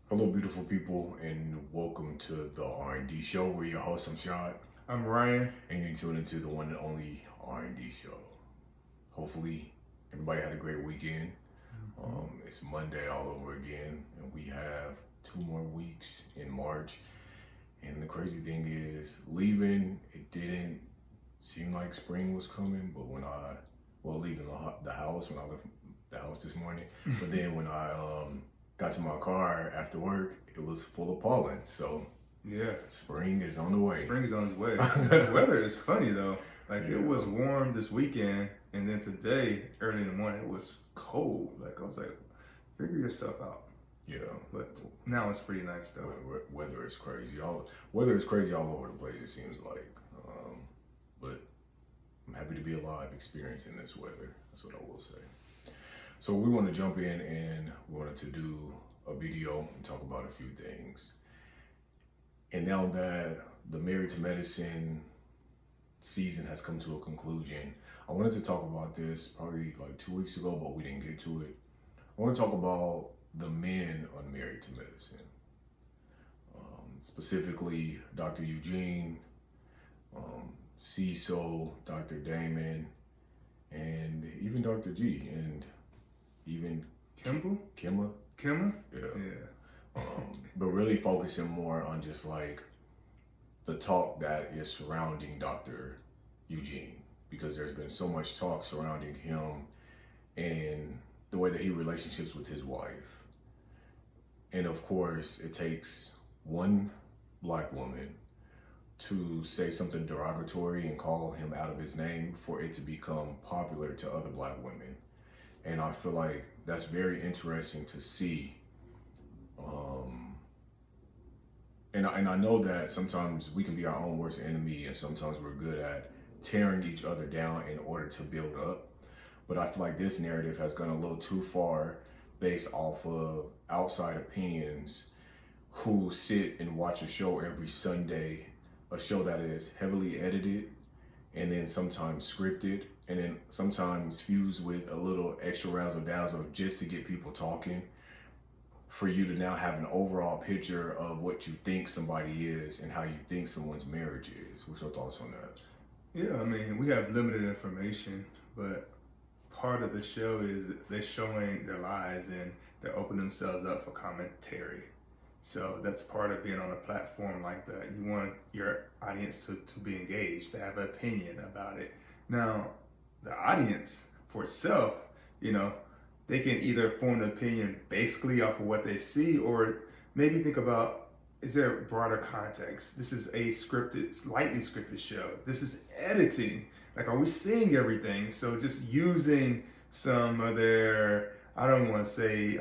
Hello, beautiful people, and welcome to the R&D show. We're your host, I'm Shad, I'm Ryan. and you're tuned into the one and only R&D show. Hopefully, everybody had a great weekend. It's Monday all over again, and we have 2 more weeks in March. And the crazy thing is, leaving, it didn't seem like spring was coming, but leaving the house, when I left the house this morning, but then when I got to my car after work, it was full of pollen. So Yeah, spring is on the way. spring is on its way. This weather is funny though. Like Yeah. it was warm this weekend, and then today, early in the morning, it was cold. Like I was like, figure yourself out. Yeah. But now it's pretty nice though. Weather is crazy. Weather is crazy all over the place. It seems like, but I'm happy to be alive, experiencing this weather. That's what I will say. So we want to jump in, and we wanted to do a video and talk about a few things. And now that the Married to Medicine season has come to a conclusion, I wanted to talk about this probably like 2 weeks ago, but we didn't get to it. I want to talk about the men on Married to Medicine, specifically Dr. Eugene, CISO, Dr. Damon, and even Dr. G, and even Kimball? Kimma. Kimmer? Yeah. Yeah. But really focusing more on just like the talk that is surrounding Dr. Eugene, because there's been so much talk surrounding him and the way that he relationships with his wife. And of course, it takes one black woman to say something derogatory and call him out of his name for it to become popular to other black women. And I feel like that's very interesting to see. And I know that sometimes we can be our own worst enemy, and sometimes we're good at tearing each other down in order to build up. But I feel like this narrative has gone a little too far based off of outside opinions who sit and watch a show every Sunday, a show that is heavily edited and then sometimes scripted and then sometimes fused with a little extra razzle dazzle just to get people talking, for you to now have an overall picture of what you think somebody is and how you think someone's marriage is. What's your thoughts on that? Yeah, I mean, we have limited information, but part of the show is they're showing their lives and they open themselves up for commentary. So that's part of being on a platform like that. You want your audience to be engaged, to have an opinion about it. Now, the audience for itself, you know, they can either form an opinion basically off of what they see, or maybe think about, is there a broader context? This is a scripted, slightly scripted show. This is editing. Like, are we seeing everything? So just using some of their, I don't want to say,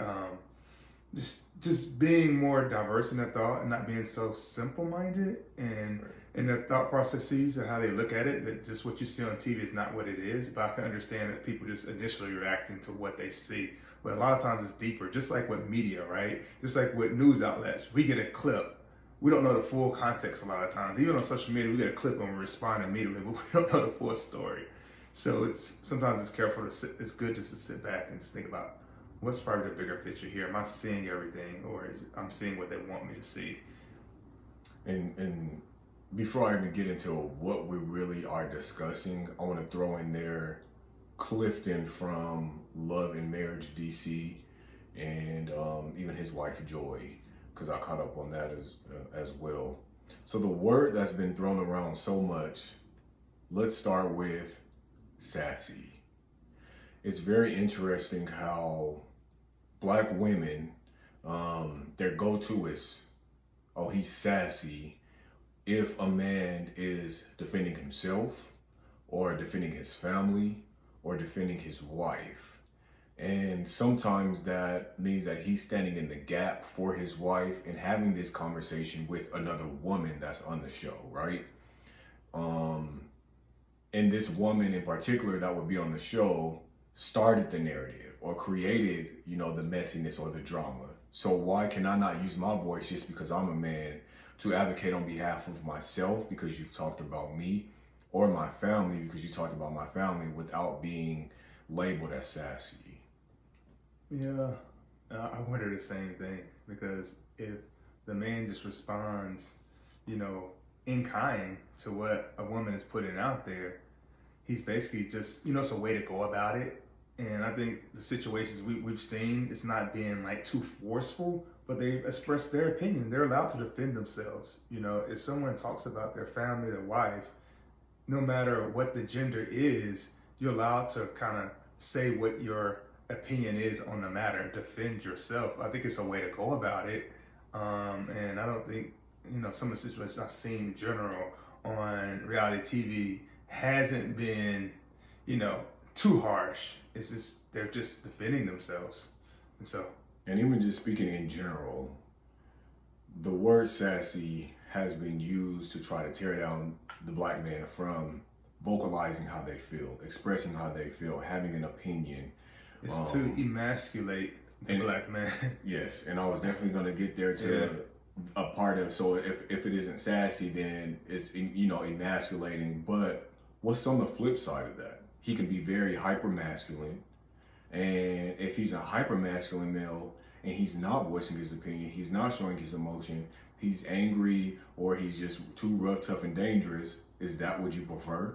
just being more diverse in their thought and not being so simple-minded and Right. in their thought processes and how they look at it, that just what you see on TV is not what it is. But I can understand that people just initially reacting to what they see. But a lot of times it's deeper, just like with media, right? Just like with news outlets, we get a clip. We don't know the full context a lot of times. Even on social media, we get a clip and we respond immediately, but we don't know the full story. So sometimes it's it's good just to sit back and just think about, what's probably the bigger picture here? Am I seeing everything, or I'm seeing what they want me to see? And before I even get into what we really are discussing, I want to throw in there Clifton from Love and Marriage DC, and even his wife Joy, because I caught up on that as well. So the word that's been thrown around so much, let's start with Sassy. It's very interesting how black women, their go-to is, oh, he's sassy, if a man is defending himself or defending his family or defending his wife. And sometimes that means that he's standing in the gap for his wife and having this conversation with another woman that's on the show, right? And this woman in particular that would be on the show started the narrative or created, the messiness or the drama. So why can I not use my voice just because I'm a man to advocate on behalf of myself because you've talked about me, or my family because you talked about my family, without being labeled as sassy? Yeah, I wonder the same thing. because if the man just responds, you know, in kind to what a woman is putting out there, he's basically just, it's a way to go about it. And I think the situations we've seen, it's not being like too forceful, but they express their opinion. They're allowed to defend themselves. If someone talks about their family, their wife, no matter what the gender is, you're allowed to kind of say what your opinion is on the matter, defend yourself. I think it's a way to go about it. And I don't think, some of the situations I've seen in general on reality TV hasn't been, too harsh. It's just, they're just defending themselves. And even just speaking in general, the word sassy has been used to try to tear down the black man from vocalizing how they feel, expressing how they feel, having an opinion. It's to emasculate the black man. Yes, and I was definitely going to get there to a part of, so if it isn't sassy, then it's, emasculating. But what's on the flip side of that? He can be very hyper masculine. And if he's a hyper masculine male and he's not voicing his opinion, he's not showing his emotion, he's angry, or he's just too rough, tough, and dangerous, is that what you prefer?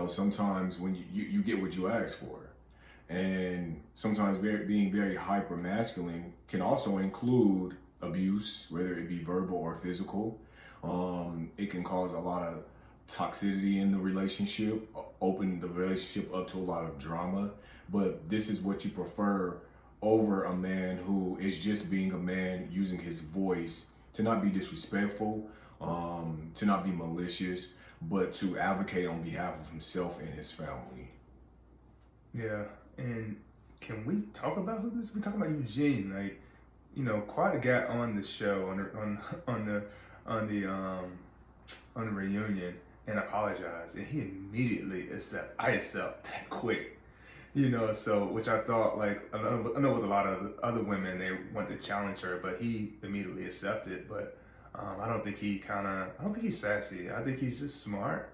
Sometimes when you get what you ask for. And sometimes being very hyper masculine can also include abuse, whether it be verbal or physical. It can cause a lot of toxicity in the relationship, open the relationship up to a lot of drama. But this is what you prefer over a man who is just being a man, using his voice to not be disrespectful, to not be malicious, but to advocate on behalf of himself and his family. Yeah, and can we talk about who this? We talk about Eugene, like, quite a guy on the show, on the reunion, and apologized, and he immediately I accept that quick. So, which I thought, like, I know with a lot of other women, they want to challenge her, but he immediately accepted. But I don't think he's sassy. I think he's just smart.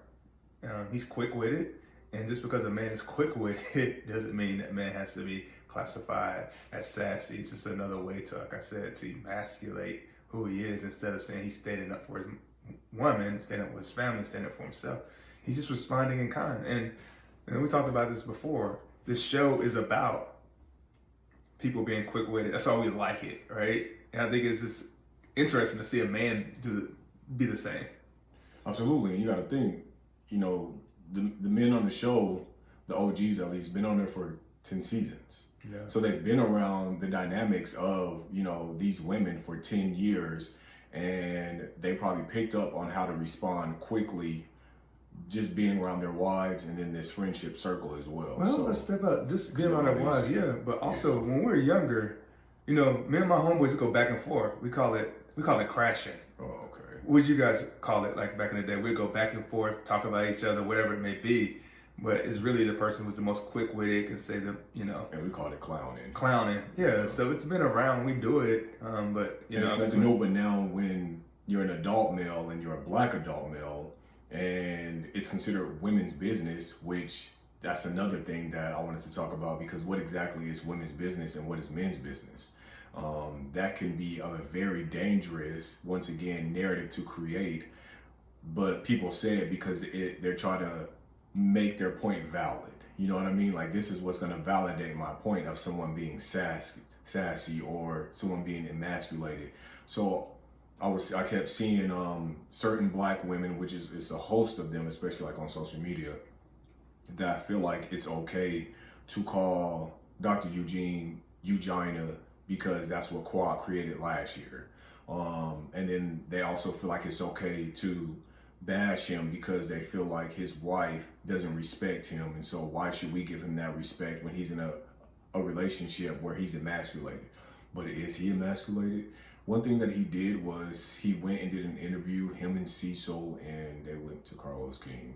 He's quick-witted. And just because a man is quick-witted doesn't mean that man has to be classified as sassy. It's just another way to, like I said, to emasculate who he is, instead of saying he's standing up for his woman, standing up for his family, standing up for himself. He's just responding in kind. And we talked about this before. This show is about people being quick-witted. That's why we like it, right? And I think it's just interesting to see a man be the same. Absolutely. And you got to think, the men on the show, the OGs at least, been on there for 10 seasons. Yeah. So they've been around the dynamics of, these women for 10 years, and they probably picked up on how to respond quickly, just being around their wives and then this friendship circle as well. Well, so, let's step up. Just being around our wives, but also when we were younger, me and my homeboys go back and forth. We call it crashing. Oh, okay. What did you guys call it, like back in the day? We'd go back and forth, talk about each other, whatever it may be. But it's really the person who's the most quick-witted can say And we call it clowning. Clowning, yeah. So it's been around. We do it, but it's nothing new. But now, when you're an adult male and you're a black adult male, and it's considered women's business, which that's another thing that I wanted to talk about, because what exactly is women's business and what is men's business? That can be a very dangerous, once again, narrative to create. But people say it because they're trying to make their point valid. You know what I mean? Like, this is what's going to validate my point of someone being sassy or someone being emasculated. So I kept seeing certain black women, which is a host of them, especially like on social media, that feel like it's okay to call Dr. Eugene Eugina because that's what Quad created last year. And then they also feel like it's okay to bash him because they feel like his wife doesn't respect him, and so why should we give him that respect when he's in a relationship where he's emasculated? But is he emasculated? One thing that he did was he went and did an interview, him and Cecil, and they went to Carlos King,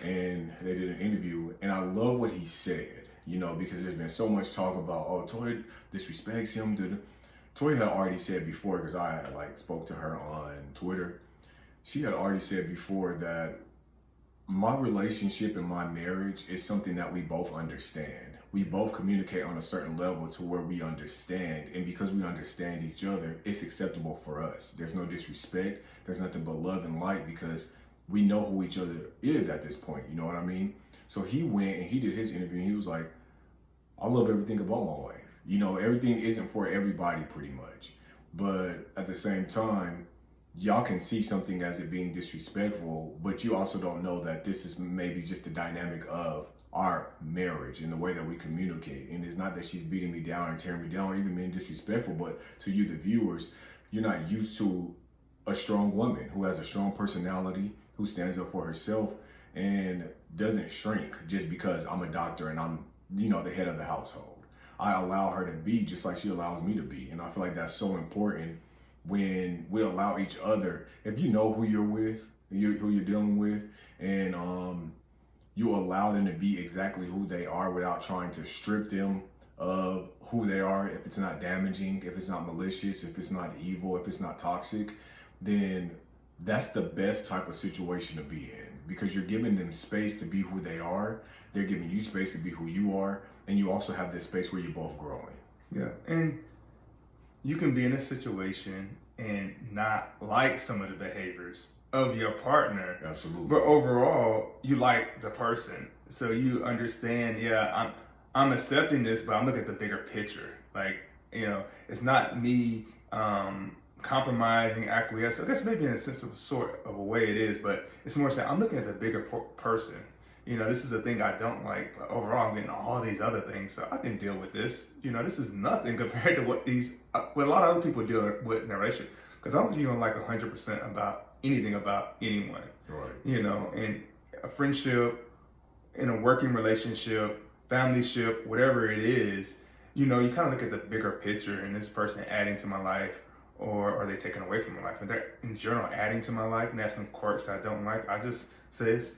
and they did an interview, and I love what he said, because there's been so much talk about, oh, Toy disrespects him. Toy had already said before, because I spoke to her on Twitter, she had already said before that my relationship and my marriage is something that we both understand. we both communicate on a certain level to where we understand, and because we understand each other, it's acceptable for us. There's no disrespect, there's nothing but love and light, because we know who each other is at this point, you know what I mean? So he went and he did his interview, and he was like, I love everything about my wife. You know, everything isn't for everybody pretty much, but at the same time, y'all can see something as it being disrespectful, but you also don't know that this is maybe just the dynamic of our marriage and the way that we communicate. And it's not that she's beating me down and tearing me down or even being disrespectful, but to you, the viewers, you're not used to a strong woman who has a strong personality, who stands up for herself and doesn't shrink just because I'm a doctor and I'm, you know, the head of the household. I allow her to be just like she allows me to be. And I feel like that's so important when we allow each other. If you know who you're with, who you're dealing with, and you allow them to be exactly who they are without trying to strip them of who they are, if it's not damaging, if it's not malicious, if it's not evil, if it's not toxic, then that's the best type of situation to be in, because you're giving them space to be who they are. They're giving you space to be who you are. And you also have this space where you're both growing. Yeah. And you can be in a situation and not like some of the behaviors of your partner. Absolutely. But overall, you like the person. So you understand, yeah, I'm accepting this, but I'm looking at the bigger picture. Like, you know, it's not me compromising, acquiescing. I guess maybe in a sense of sort of a way it is, but it's more saying I'm looking at the bigger person. You know, this is a thing I don't like, but overall I'm getting all these other things, so I can deal with this. You know, this is nothing compared to what a lot of other people deal with in a relationship. Because I don't think you're gonna like 100% about anything about anyone. Right. You know, in a friendship, in a working relationship, familyship, whatever it is, you know, you kind of look at the bigger picture, and this person adding to my life, or are they taking away from my life? And they're in general adding to my life, and they have some quirks I don't like. I just say it's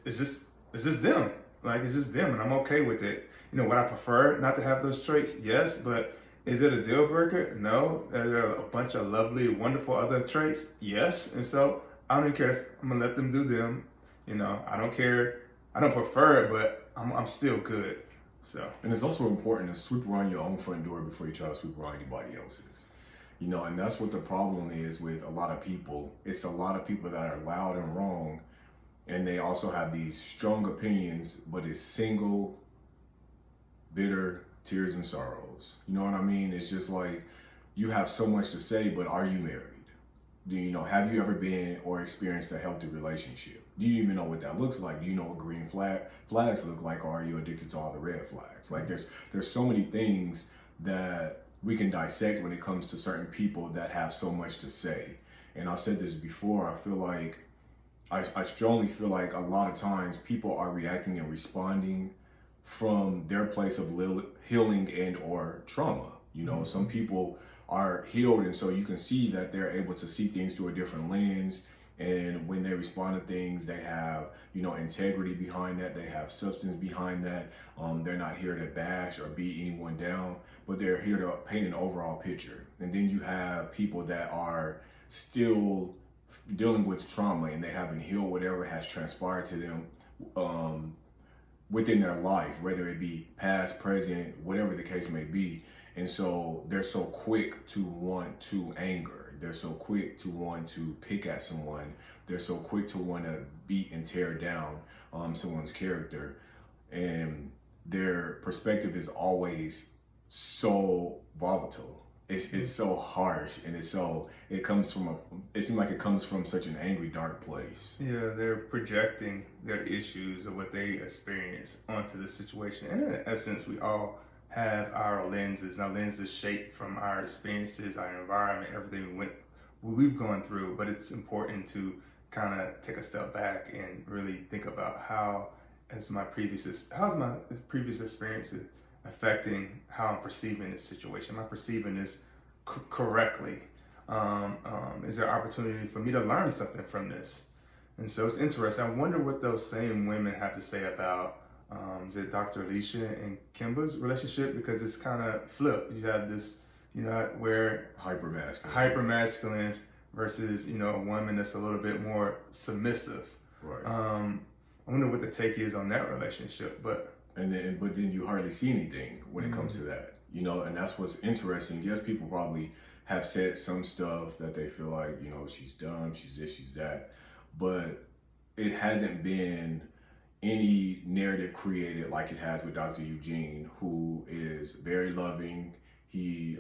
just them. Like, it's just them, and I'm okay with it. You know, would I prefer not to have those traits? Yes, but is it a deal breaker? No. Are there a bunch of lovely, wonderful other traits? Yes. And so I don't even care. I'm gonna let them do them. You know, I don't care. I don't prefer it, but I'm still good. So. And it's also important to sweep around your own front door before you try to sweep around anybody else's. You know, and that's what the problem is with a lot of people. It's a lot of people that are loud and wrong, and they also have these strong opinions, but it's single, bitter tears and sorrows. You know what I mean? It's just like, you have so much to say, but are you married? Do you know, have you ever been or experienced a healthy relationship? Do you even know what that looks like? Do you know what green flags look like, or are you addicted to all the red flags? Like, there's so many things that we can dissect when it comes to certain people that have so much to say. And I said this before, I feel like, I strongly feel like a lot of times people are reacting and responding from their place of healing and or trauma. You know, some people are healed, and so you can see that they're able to see things through a different lens. And when they respond to things, they have, you know, integrity behind that. They have substance behind that. They're not here to bash or beat anyone down, but they're here to paint an overall picture. And then you have people that are still dealing with trauma, and they haven't healed whatever has transpired to them within their life, whether it be past, present, whatever the case may be. And so they're so quick to want to anger. They're so quick to want to pick at someone. They're so quick to want to beat and tear down someone's character. And their perspective is always so volatile. It's so harsh, and it seems like it comes from such an angry, dark place. Yeah, they're projecting their issues or what they experience onto the situation. And in essence, we all have our lenses. Our lenses shaped from our experiences, our environment, everything we've gone through. But it's important to kind of take a step back and really think about how's my previous experiences affecting how I'm perceiving this situation. Am I perceiving this correctly? Is there opportunity for me to learn something from this? And so it's interesting. I wonder what those same women have to say about is it Dr. Alicia and Kimba's relationship, because it's kind of flipped. You have this, you know, where hyper masculine versus, you know, a woman that's a little bit more submissive. Right. I wonder what the take is on that relationship, but. but then you hardly see anything when it comes to that, you know, and that's what's interesting. Yes, people probably have said some stuff that they feel like, you know, she's dumb, she's this, she's that, but it hasn't been any narrative created like it has with Dr. Eugene, who is very loving. He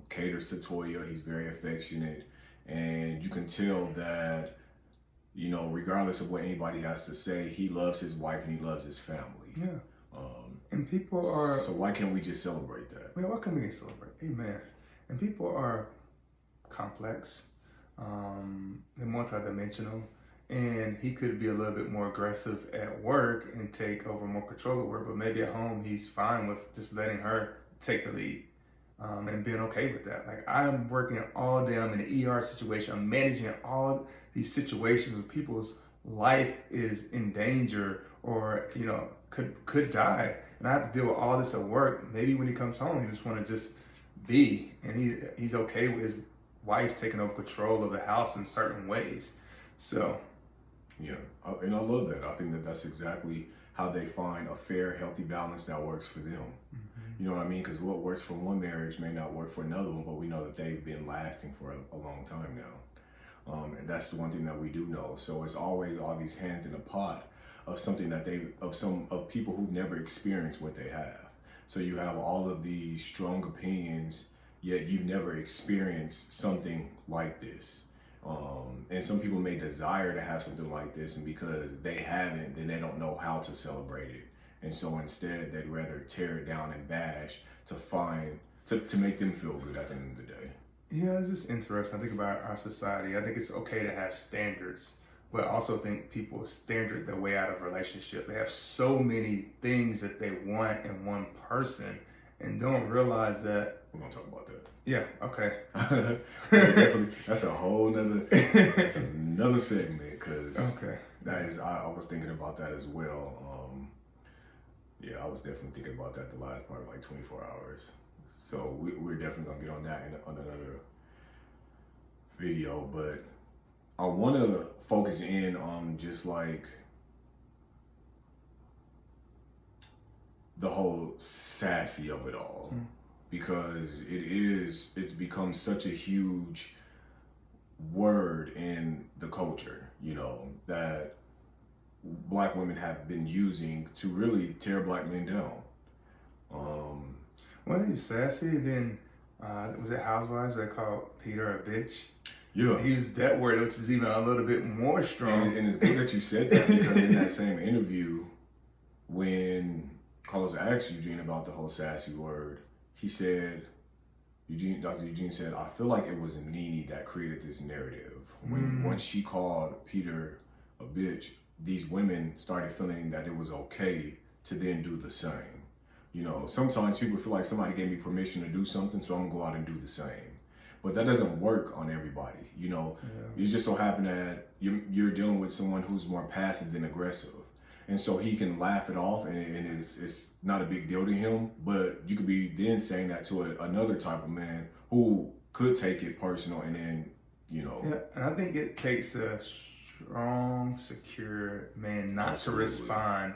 caters to Toya. He's very affectionate, and you can tell that, you know, regardless of what anybody has to say, he loves his wife and he loves his family. Yeah. And people are. So why can't we just celebrate that? Man, why can't we celebrate? Amen. And people are complex, they're multidimensional, and he could be a little bit more aggressive at work and take over more control of work, but maybe at home he's fine with just letting her take the lead, and being okay with that. Like, I'm working all day, I'm in an ER situation, I'm managing all these situations where people's life is in danger or, you know, could die, and I have to deal with all this at work. Maybe when he comes home, he just want to just be, and he's okay with his wife taking over control of the house in certain ways. So yeah, and I love that. I think that that's exactly how they find a fair, healthy balance that works for them. You know what I mean? Because what works for one marriage may not work for another one, but we know that they've been lasting for a long time now. And that's the one thing that we do know. So it's always all these hands in a pot of something that of people who've never experienced what they have. So you have all of these strong opinions, yet you've never experienced something like this. And some people may desire to have something like this, and because they haven't, then they don't know how to celebrate it. And so instead, they'd rather tear it down and bash to make them feel good at the end of the day. yeah, it's just interesting. I think about our society. I think it's okay to have standards, but I also think people standard their way out of a relationship. They have so many things that they want in one person and don't realize that. We're gonna talk about that. Yeah, okay. Definitely, that's another segment, because okay. that is, I was thinking about that as well. Yeah, I was definitely thinking about that the last part of like 24 hours. So we're definitely gonna get on that on another video, but I want to focus in on just like the whole sassy of it all, because it's become such a huge word in the culture, you know, that Black women have been using to really tear Black men down. When he's sassy, then was it Housewives where they called Peter a bitch? Yeah. He used that word, which is even a little bit more strong. And it's good that you said that, because in that same interview, when Carlos asked Eugene about the whole sassy word, he said, Dr. Eugene said, I feel like it was Nene that created this narrative. Once she called Peter a bitch, these women started feeling that it was okay to then do the same. You know, sometimes people feel like somebody gave me permission to do something, so I'm gonna go out and do the same. But that doesn't work on everybody. You know, It just so happened that you're dealing with someone who's more passive than aggressive. And so he can laugh it off, and it's not a big deal to him. But you could be then saying that to another type of man who could take it personal, and then, you know. Yeah, and I think it takes a strong, secure man not to respond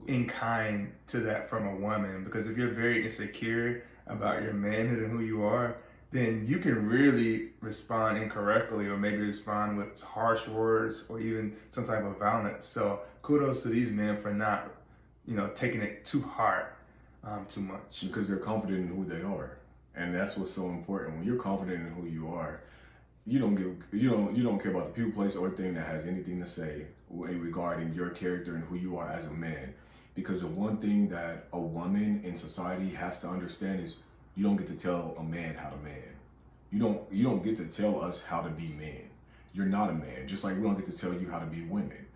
in kind to that from a woman. Because if you're very insecure about your manhood and who you are, then you can really respond incorrectly, or maybe respond with harsh words or even some type of violence. So kudos to these men for not, you know, taking it too hard, too much. Because they're confident in who they are, and that's what's so important. When you're confident in who you are, you don't care about the people, place, or thing that has anything to say regarding your character and who you are as a man. Because the one thing that a woman in society has to understand is, you don't get to tell a man how to man. You don't get to tell us how to be men. You're not a man. Just like we don't get to tell you how to be women.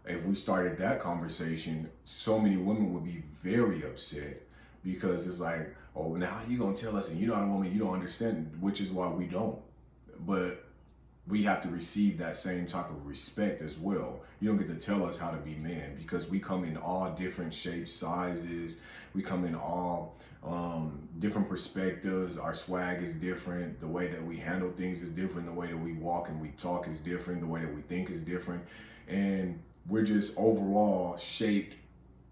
If we started that conversation, so many women would be very upset, because it's like, oh, now how you gonna tell us, and you're not a woman, you don't understand, which is why we don't. But we have to receive that same type of respect as well. You don't get to tell us how to be men, because we come in all different shapes, sizes. We come in all different perspectives. Our swag is different. The way that we handle things is different. The way that we walk and we talk is different. The way that we think is different. And we're just overall shaped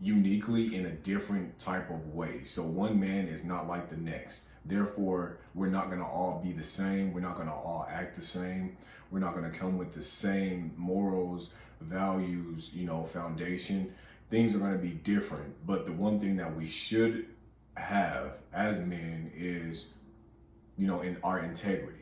uniquely in a different type of way. So one man is not like the next. Therefore, we're not going to all be the same. We're not going to all act the same. We're not going to come with the same morals, values, foundation. Things are going to be different. But the one thing that we should have as men is, in our integrity.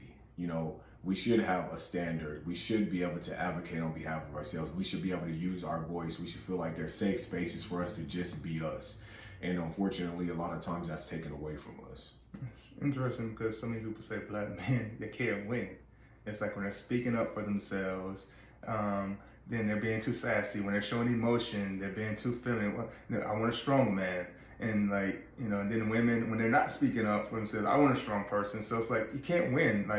We should have a standard. We should be able to advocate on behalf of ourselves. We should be able to use our voice. We should feel like they're safe spaces for us to just be us. And unfortunately, a lot of times that's taken away from us. It's interesting because so many people say black men, they can't win. It's like when they're speaking up for themselves, then they're being too sassy. When they're showing emotion, they're being too feminine. I want a strong man. And and then women, when they're not speaking up for themselves, I want a strong person. So it's like, you can't win,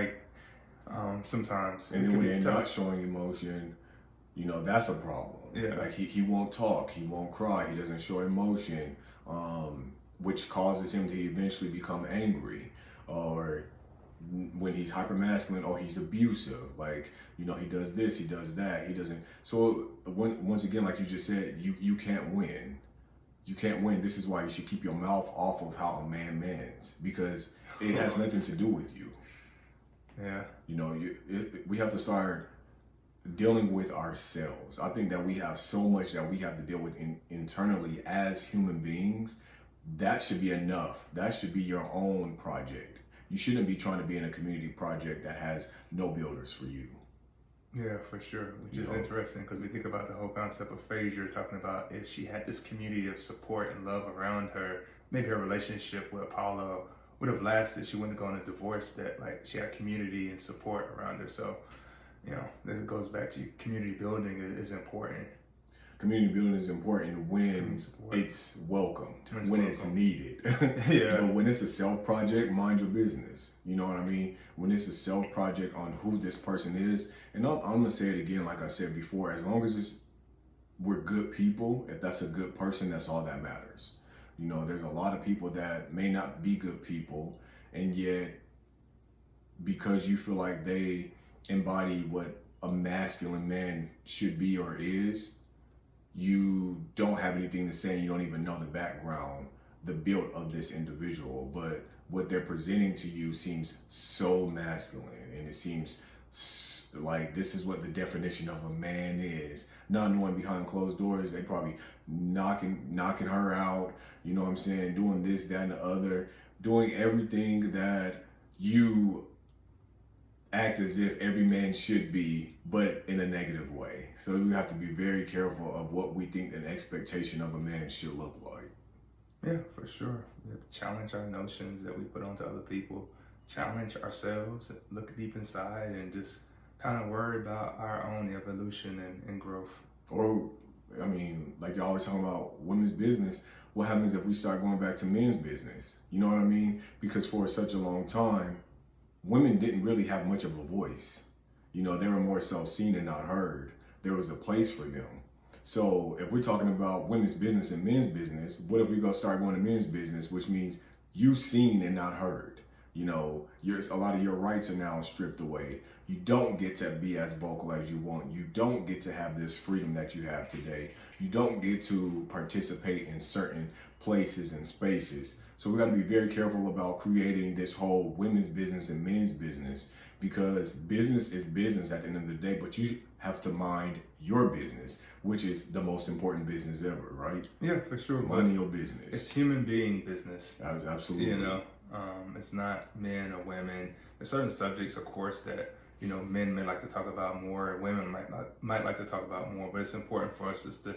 sometimes. And then when they're not showing emotion, that's a problem. Yeah. Like he won't talk, he won't cry, he doesn't show emotion, which causes him to eventually become angry. Or when he's hypermasculine, or he's abusive, he does this, he does that, he doesn't. So once again, like you just said, you can't win. You can't win. This is why you should keep your mouth off of how a man mans, because it has nothing to do with you. Yeah. We have to start dealing with ourselves. I think that we have so much that we have to deal with internally as human beings. That should be enough. That should be your own project. You shouldn't be trying to be in a community project that has no builders for you. Yeah, for sure, which is interesting because we think about the whole concept of Frazier talking about if she had this community of support and love around her, maybe her relationship with Apollo would have lasted. She wouldn't have gone to divorce, that she had community and support around her. So, this goes back to community building is important. Community building is important when it's welcomed, when it's needed. Yeah. But when it's a self project, mind your business. You know what I mean? When it's a self project on who this person is, and I'm gonna say it again, like I said before, as long as we're good people, if that's a good person, that's all that matters. There's a lot of people that may not be good people, and yet because you feel like they embody what a masculine man should be or is, you don't have anything to say. You don't even know the background, the build of this individual, but what they're presenting to you seems so masculine, and it seems like this is what the definition of a man is. Not knowing behind closed doors, they probably knocking her out, you know what I'm saying, doing this, that, and the other, doing everything that you act as if every man should be, but in a negative way. So we have to be very careful of what we think an expectation of a man should look like. Yeah, for sure. We have to challenge our notions that we put onto other people, challenge ourselves, look deep inside, and just kind of worry about our own evolution and growth. Or, like you're always talking about women's business, what happens if we start going back to men's business? You know what I mean? Because for such a long time, women didn't really have much of a voice. They were more so seen and not heard. There was a place for them. So if we're talking about women's business and men's business, what if we start going to men's business, which means you seen and not heard? A lot of your rights are now stripped away. You don't get to be as vocal as you want. You don't get to have this freedom that you have today. You don't get to participate in certain places and spaces. So we got to be very careful about creating this whole women's business and men's business, because business is business at the end of the day, but you have to mind your business, which is the most important business ever, right? Yeah, for sure. Mind your business. It's human being business. Absolutely. It's not men or women. There's certain subjects, of course, that men may like to talk about more, women might like to talk about more, but it's important for us just to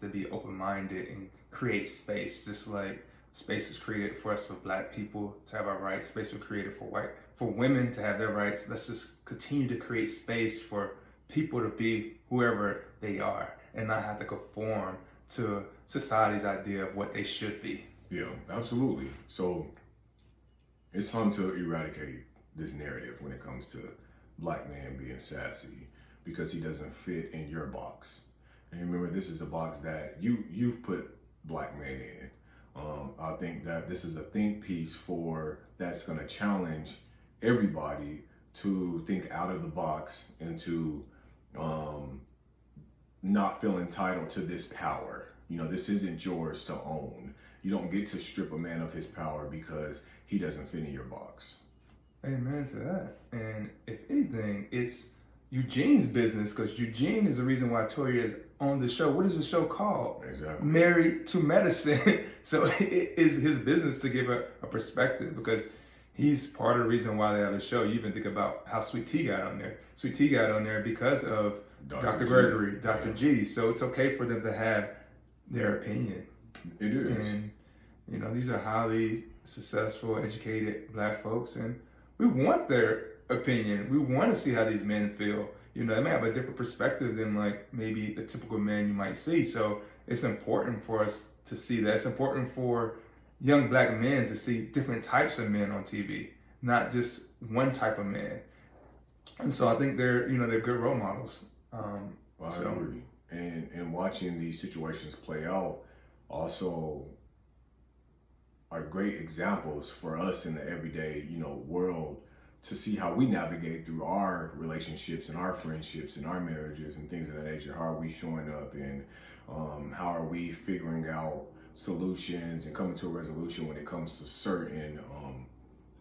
be open-minded and create space, just like space was created for us, for Black people to have our rights. Space was created for women to have their rights. Let's just continue to create space for people to be whoever they are and not have to conform to society's idea of what they should be. Yeah, absolutely. So it's time to eradicate this narrative when it comes to Black man being sassy, because he doesn't fit in your box. And remember, this is a box that you've put Black men in. I think that this is a think piece that's going to challenge everybody to think out of the box and to not feel entitled to this power. You know, this isn't yours to own. You don't get to strip a man of his power because he doesn't fit in your box. Amen to that. And if anything, it's Eugene's business, because Eugene is the reason why Toya is on the show. What is the show called? Exactly. Married to Medicine. So it is his business to give a perspective, because he's part of the reason why they have the show. You even think about how Sweet Tea got on there. Sweet Tea got on there because of Dr. Gregory, Dr. G. So it's okay for them to have their opinion. It is. And, you know, these are highly successful, educated Black folks, and we want their opinion. We want to see how these men feel. You know, they may have a different perspective than like maybe the typical man you might see. So it's important for us to see that. It's important for young Black men to see different types of men on TV, not just one type of man. And so I think they're good role models. I agree. And watching these situations play out also are great examples for us in the everyday, world, to see how we navigate through our relationships and our friendships and our marriages and things of that nature. How are we showing up, and how are we figuring out solutions and coming to a resolution when it comes to certain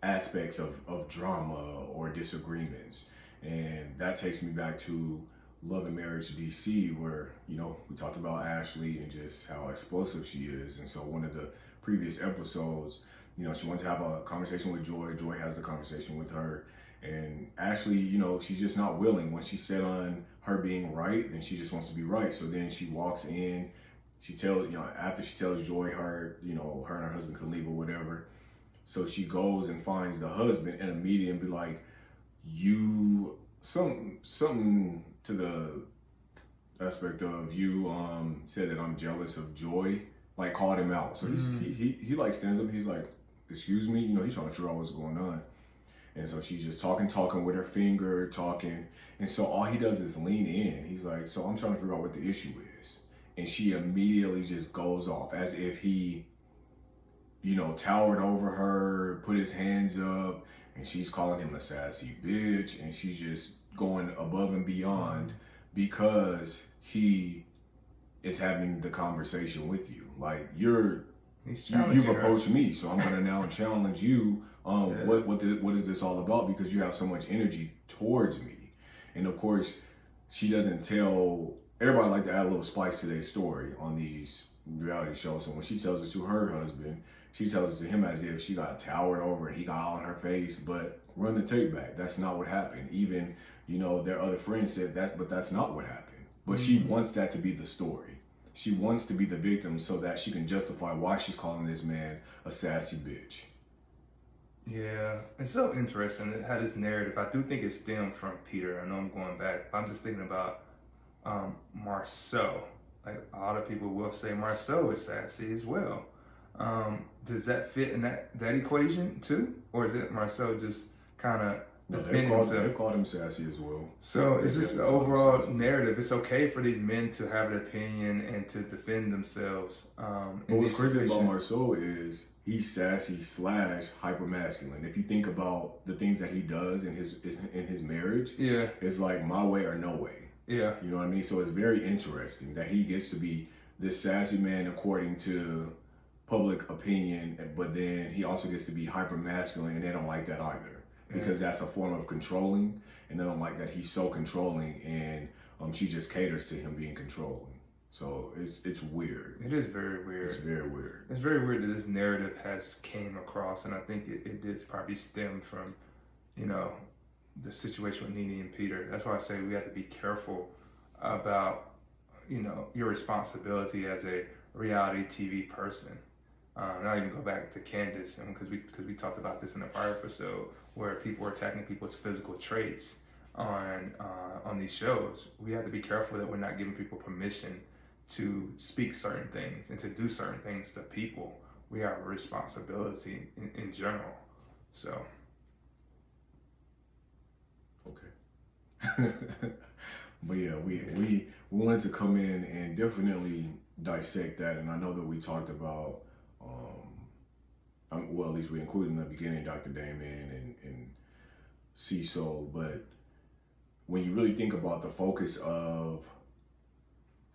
aspects of drama or disagreements. And that takes me back to Love and Marriage DC, where, we talked about Ashley and just how explosive she is. And so one of the previous episodes, she wants to have a conversation with Joy. Joy has a conversation with her. And Ashley, she's just not willing. When she's set on her being right, then she just wants to be right. So then she walks in, she tells, after she tells Joy her and her husband can leave or whatever. So she goes and finds the husband and immediately be like, something to the aspect of you said that I'm jealous of Joy, like called him out. So he like stands up, he's like, excuse me, he's trying to figure out what's going on. And so she's just talking with her finger, talking. And so all he does is lean in. He's like, so I'm trying to figure out what the issue is. And she immediately just goes off as if he, towered over her, put his hands up, and she's calling him a sassy bitch. And she's just going above and beyond because he is having the conversation with you. Like, you've approached me, so I'm gonna now challenge you. What is this all about? Because you have so much energy towards me. And of course, she doesn't tell everybody. Like to add a little spice to their story on these reality shows. So when she tells it to her husband, she tells it to him as if she got towered over and he got all in her face. But run the tape back. That's not what happened. Even their other friends said that, but that's not what happened. But she wants that to be the story. She wants to be the victim so that she can justify why she's calling this man a sassy bitch. Yeah, it's so interesting how this narrative, I do think it stemmed from Peter. I know I'm going back, but I'm just thinking about Marceau. Like, a lot of people will say Marceau is sassy as well. Does that fit in that equation too? Or is it Marceau just kind of They've called him sassy as well. So it's just the overall narrative. It's okay for these men to have an opinion and to defend themselves. But what's crazy about Marceau is he's sassy / hyper masculine. If you think about the things that he does in his marriage, it's like my way or no way. Yeah, you know what I mean. So it's very interesting that he gets to be this sassy man according to public opinion, but then he also gets to be hyper masculine, and they don't like that either. Because that's a form of controlling, and they don't like that he's so controlling, and she just caters to him being controlling. So it's weird. It is very weird. It's very weird. It's very weird that this narrative has came across, and I think it did probably stem from, the situation with Nene and Peter. That's why I say we have to be careful about, your responsibility as a reality TV person. Not even go back to Candace, and because we talked about this in a prior episode, where people are attacking people's physical traits on these shows. We have to be careful that we're not giving people permission to speak certain things and to do certain things to people. We have a responsibility in general. So. Okay. But yeah, we wanted to come in and definitely dissect that, and I know that we talked about. Well, at least we included in the beginning Dr. Damon and Cecil, but when you really think about the focus of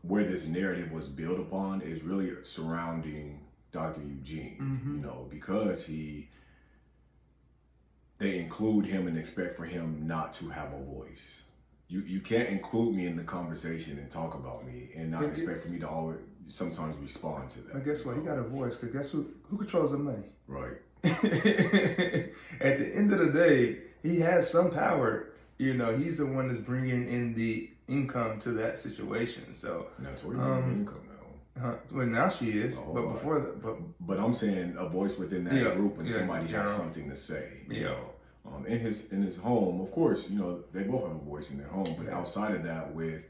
where this narrative was built upon is really surrounding Dr. Eugene, you know, because they include him and expect for him not to have a voice. You can't include me in the conversation and talk about me and not expect for me to always sometimes respond to that. But guess what? He got a voice, because guess who controls the money? Right. At the end of the day, he has some power. You know, he's the one that's bringing in the income to that situation. So that's where you're bringing income now. Well, now she is, but before but I'm saying a voice within that group when somebody has something to say. You know, in his home, of course, you know, they both have a voice in their home. But outside of that, with,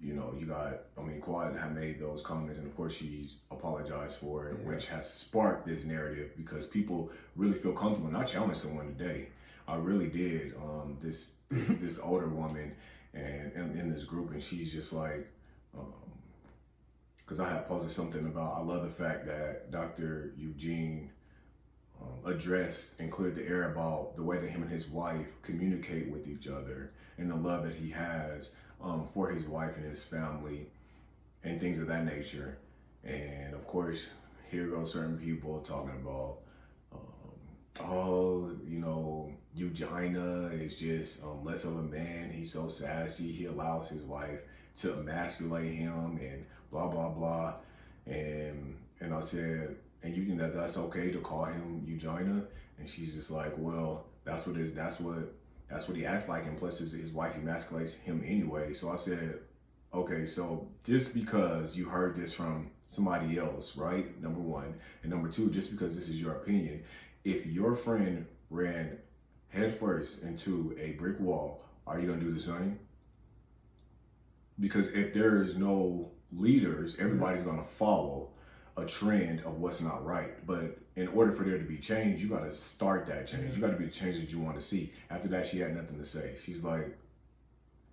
you know, you got, I mean, Quad had made those comments, and of course she's apologized for it, which has sparked this narrative because people really feel comfortable. And I challenged someone today. I really did. This older woman and in this group, and she's just like, because I had posted something about, I love the fact that Dr. Eugene addressed and cleared the air about the way that him and his wife communicate with each other and the love that he has for his wife and his family and things of that nature. And of course, here go certain people talking about, oh, you know, Eugenia is just less of a man. He's so sassy. He allows his wife to emasculate him and blah, blah, blah. And I said, and you think that that's okay to call him Eugenia? And she's just like, well, that's what he acts like, and plus his wife emasculates him anyway. So I said, okay, so just because you heard this from somebody else, right? Number one. And number two, just because this is your opinion, if your friend ran headfirst into a brick wall, are you gonna do the same? Because if there is no leaders, everybody's gonna follow a trend of what's not right. But in order for there to be change, you got to start that change. You got to be the change that you want to see. After that, she had nothing to say. She's like,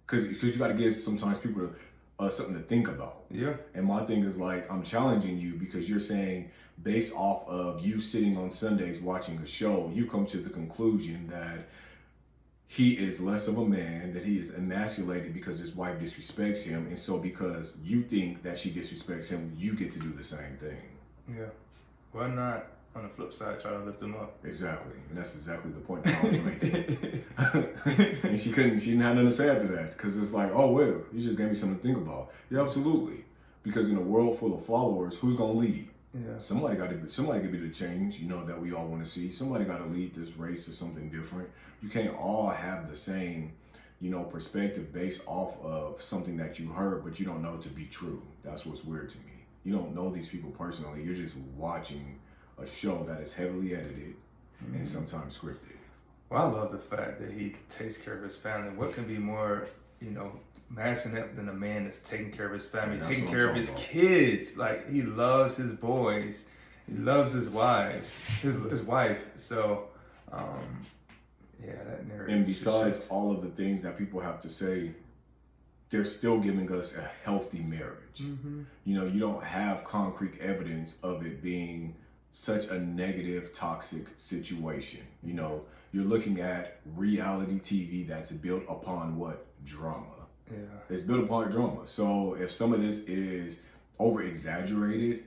because you got to give sometimes people something to think about. Yeah. And my thing is like, I'm challenging you because you're saying, based off of you sitting on Sundays watching a show, you come to the conclusion that he is less of a man, that he is emasculated because his wife disrespects him. And so because you think that she disrespects him, you get to do the same thing. Yeah. Why not, on the flip side, try to lift him up? Exactly. And that's exactly the point that I was making. And she didn't have nothing to say after that, because it's like, oh, well, you just gave me something to think about. Yeah, absolutely. Because in a world full of followers, who's going to lead? Yeah. Somebody could be the change, you know, that we all want to see. Somebody got to lead this race to something different. You can't all have the same, you know, perspective based off of something that you heard, but you don't know to be true. That's what's weird to me. You don't know these people personally. You're just watching a show that is heavily edited and sometimes scripted. Well, I love the fact that he takes care of his family. What can be more, you know, masculine than a man that's taking care of his family, taking care of his kids? Like, he loves his boys, he loves his wife. So, yeah, that narrative. And besides all of the things that people have to say, they're still giving us a healthy marriage. You know, you don't have concrete evidence of it being such a negative, toxic situation. You know, you're looking at reality TV that's built upon what? Drama. Yeah. It's built upon drama. So if some of this is over-exaggerated,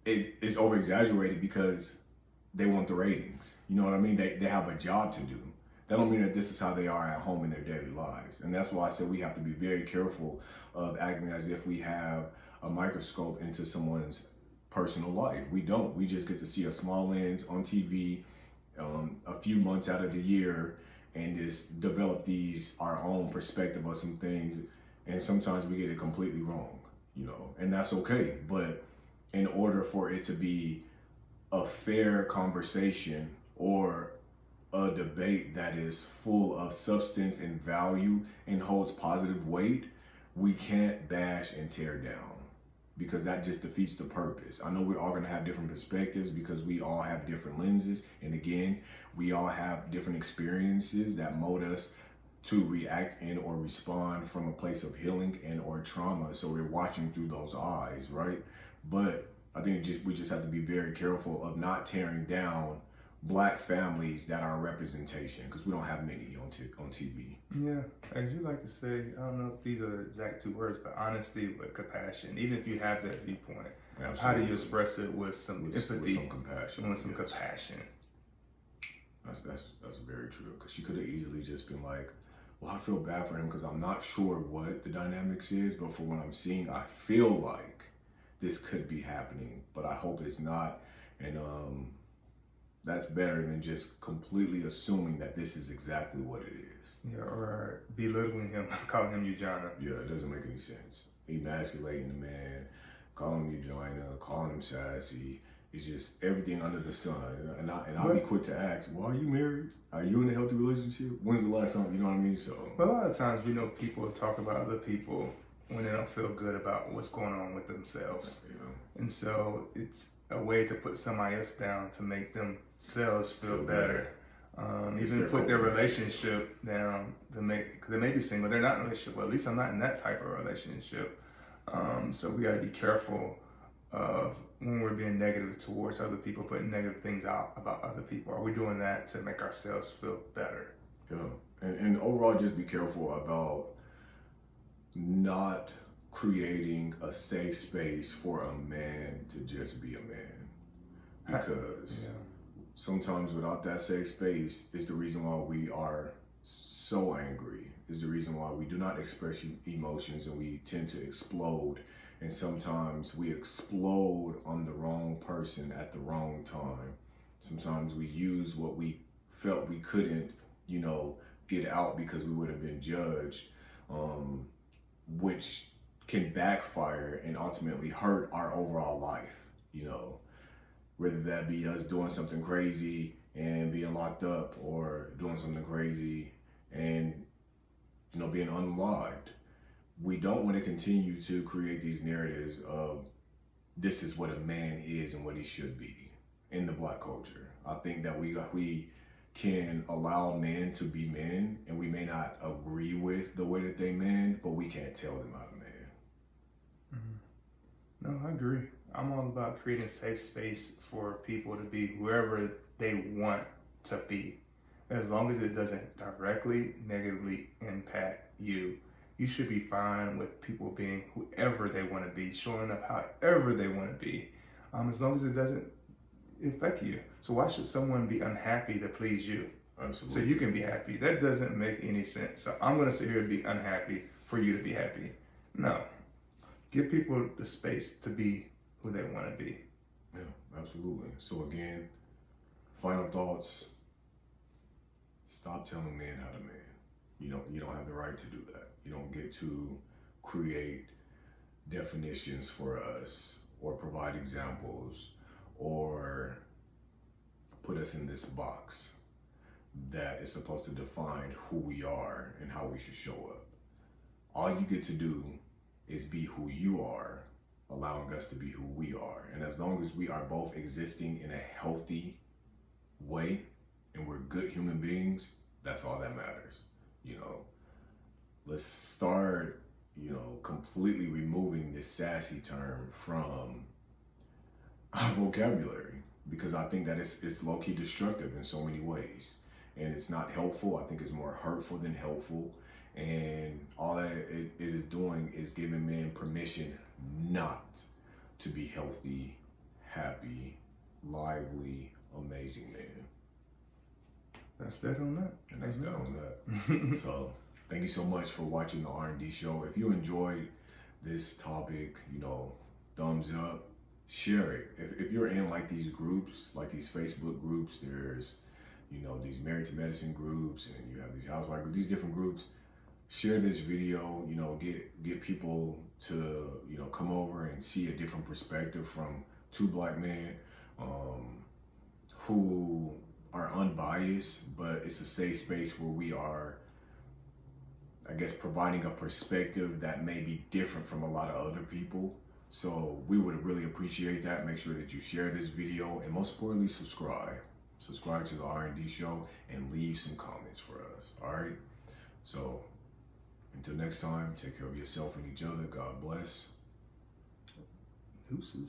it is over-exaggerated because they want the ratings. You know what I mean? They have a job to do. That don't mean that this is how they are at home in their daily lives. And that's why I said we have to be very careful of acting as if we have a microscope into someone's personal life. We don't. We just get to see a small lens on TV a few months out of the year and just develop our own perspective of some things. And sometimes we get it completely wrong, you know, and that's okay. But in order for it to be a fair conversation or a debate that is full of substance and value and holds positive weight, we can't bash and tear down, because that just defeats the purpose. I know we're all going to have different perspectives because we all have different lenses. And again, we all have different experiences that mold us to react and or respond from a place of healing and or trauma. So we're watching through those eyes, right? But I think we just have to be very careful of not tearing down black families that are representation, because we don't have many on TV. Yeah, as you like to say, I don't know if these are the exact two words, but honesty with compassion. Even if you have that viewpoint, Absolutely. how do you express it with some empathy, with some compassion, and with some compassion? That's very true. Because she could have easily just been like, "Well, I feel bad for him because I'm not sure what the dynamics is, but for what I'm seeing, I feel like this could be happening, but I hope it's not." And that's better than just completely assuming that this is exactly what it is. Yeah, or belittling him, calling him Ujana. Yeah, it doesn't make any sense. Emasculating the man, calling him Ujana, calling him Sassy. It's just everything under the sun. And I'll be quick to ask, well, are you married? Are you in a healthy relationship? When's the last time? You know what I mean? So. But a lot of times, we know people talk about other people when they don't feel good about what's going on with themselves. Yeah. And so it's a way to put somebody else down to make themselves feel better. Even put their relationship down to make, because they may be single, they're not in a relationship. Well, at least I'm not in that type of relationship. So we got to be careful of when we're being negative towards other people, putting negative things out about other people. Are we doing that to make ourselves feel better? Yeah, and overall, just be careful about not creating a safe space for a man to just be a man, because sometimes without that safe space is the reason why we are so angry, is the reason why we do not express emotions and we tend to explode. And sometimes we explode on the wrong person at the wrong time. Sometimes we use what we felt we couldn't, get out because we would have been judged, which can backfire and ultimately hurt our overall life, whether that be us doing something crazy and being locked up, or doing something crazy and, being unalived. We don't want to continue to create these narratives of this is what a man is and what he should be in the black culture. I think that we can allow men to be men, and we may not agree with the way that they man, but we can't tell them how to man. Mm-hmm. No, I agree. I'm all about creating a safe space for people to be whoever they want to be, as long as it doesn't directly negatively impact you. You should be fine with people being whoever they want to be, showing up however they want to be, as long as it doesn't affect you. So why should someone be unhappy to please you? Absolutely. So you can be happy. That doesn't make any sense. So I'm going to sit here and be unhappy for you to be happy. No. Give people the space to be who they want to be. Yeah, absolutely. So again, final thoughts. Stop telling men how to man. You don't have the right to do that. You don't get to create definitions for us, or provide examples, or put us in this box that is supposed to define who we are and how we should show up. All you get to do is be who you are, allowing us to be who we are. And as long as we are both existing in a healthy way and we're good human beings, that's all that matters. Let's start, completely removing this sassy term from our vocabulary, because I think that it's low-key destructive in so many ways, and it's not helpful. I think it's more hurtful than helpful, and all that it is doing is giving men permission not to be healthy, happy, lively, amazing men. That's that on that. And that's that on that. So thank you so much for watching the R&D show. If you enjoyed this topic, thumbs up, share it. If you're in like these groups, like these Facebook groups, there's, these Married to Medicine groups, and you have these housewife groups, these different groups. Share this video, get people to, come over and see a different perspective from two black men who are unbiased, but it's a safe space where we are, I guess, providing a perspective that may be different from a lot of other people. So we would really appreciate that. Make sure that you share this video, and most importantly, subscribe to the R&D show, and leave some comments for us. All right. So until next time, take care of yourself and each other. God bless. Deuces.